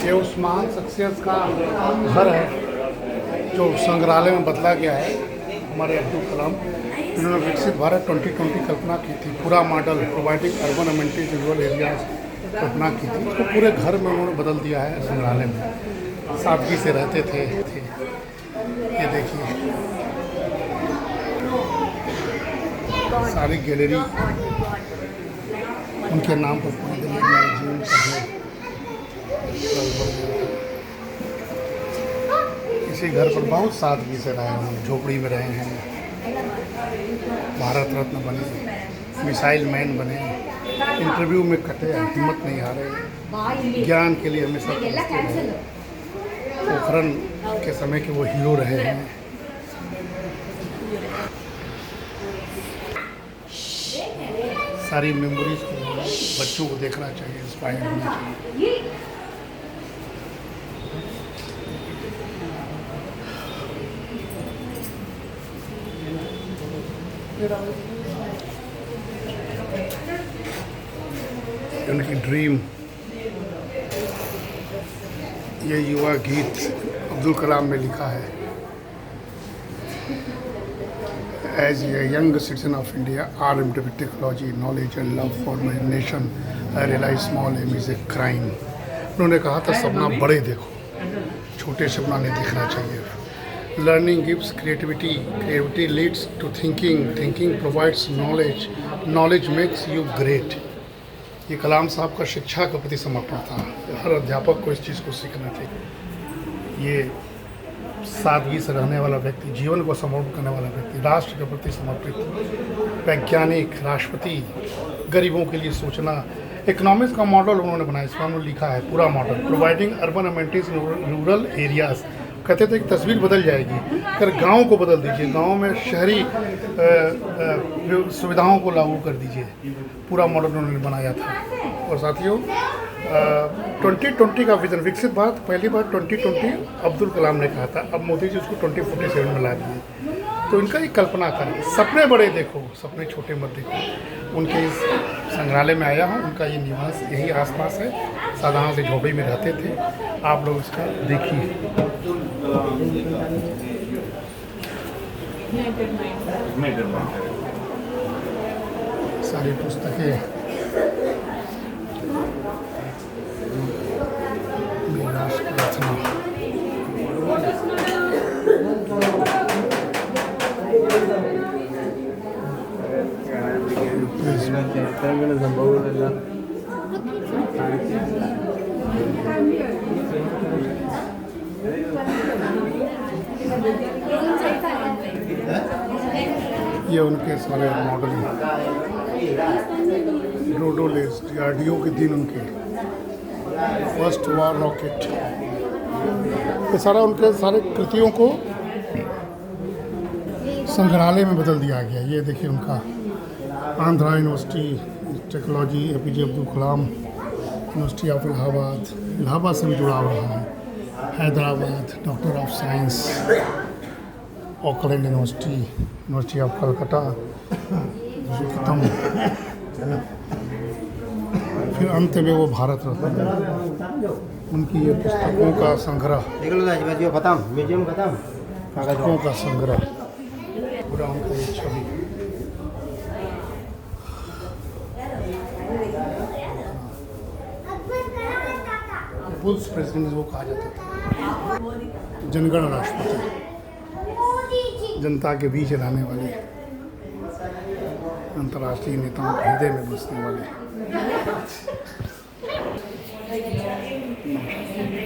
ये उस महान शख्सियत का घर है जो संग्रहालय में बदला गया है। हमारे अब्दुल कलाम, इन्होंने विकसित भारत 2020 कल्पना की थी। पूरा model providing urban amenities rural areas कल्पना की थी, उसको पूरे घर में उन्होंने बदल दिया है। संग्रहालय में सादगी से रहते थे। ये देखिए सारी गैलरी उनके नाम पर पूरी दिल्ली में जीवन कर है। इसी घर पर बहुत सादगी से रहे हैं, झोपड़ी में रहे हैं, भारत रत्न बने, मिसाइल मैन बने, इंटरव्यू में कटे, हिम्मत नहीं हारे, ज्ञान के लिए हमेशा तरसते रहे। पोखरण के समय के वो हीरो रहे हैं। सारी मेमोरीज को बच्चों को देखना चाहिए, इंस्पायर होना चाहिए। उनकी ड्रीम, ये युवा गीत अब्दुल कलाम ने लिखा है। As a young citizen of India, armed with technology, knowledge and love for my nation, I realize small aim is a crime. उन्होंने कहा था सपना बड़े देखो, छोटे सपना नहीं देखना चाहिए। Learning gives creativity, creativity leads to thinking, thinking provides knowledge, knowledge makes you great. ये कलाम साहब का शिक्षा के प्रति समर्पण था। हर अध्यापक को इस चीज़ को सीखना चाहिए। ये सादगी से रहने वाला व्यक्ति, जीवन को समर्पण करने वाला व्यक्ति, राष्ट्र के प्रति समर्पित वैज्ञानिक, राष्ट्रपति, गरीबों के लिए सोचना, इकोनॉमिक्स का मॉडल उन्होंने बनाया। इसमें उन्होंने लिखा है पूरा model providing urban amenities rural areas. कहते थे कि तस्वीर बदल जाएगी, अगर गाँव को बदल दीजिए, गाँव में शहरी सुविधाओं को लागू कर दीजिए। पूरा मॉडल उन्होंने बनाया था। और साथियों 2020 का विजन, विकसित भारत पहली बार 2020 अब्दुल कलाम ने कहा था। अब मोदी जी उसको 2047 में ला दिए। तो इनका एक कल्पना करें, सपने बड़े देखो, सपने छोटे मत देखो। उनके इस संग्रहालय में आया हूँ, उनका ये निवास यही आसपास है। साधारण से झोपड़ी में रहते थे। आप लोग इसका देखिए। सारी पुस्तकें ये उनके सारे मॉडल रोडोलेस DRDO के दिन उनके फर्स्ट वार रॉकेट, ये सारा उनके सारे कृतियों को संग्रहालय में बदल दिया गया। ये देखिए उनका Andhra university technology, APJ Abdul Kalam university of Allahabad, Allahabad से भी जुड़ाव रहा है। Hyderabad doctor of science, Auckland university, university of Calcutta, खत्म। फिर अंत में वो भारत रत्न। उनकी ये पुस्तकों का संग्रह, पुस्तकों का संग्रह, पूरा उनका ये छवि। बुल्स प्रेसिडेंट वो कहा जाता था। जनगण राष्ट्रपति, जनता के बीच रहने वाले, अंतर्राष्ट्रीय नेताओं के हृदय में बसने वाले।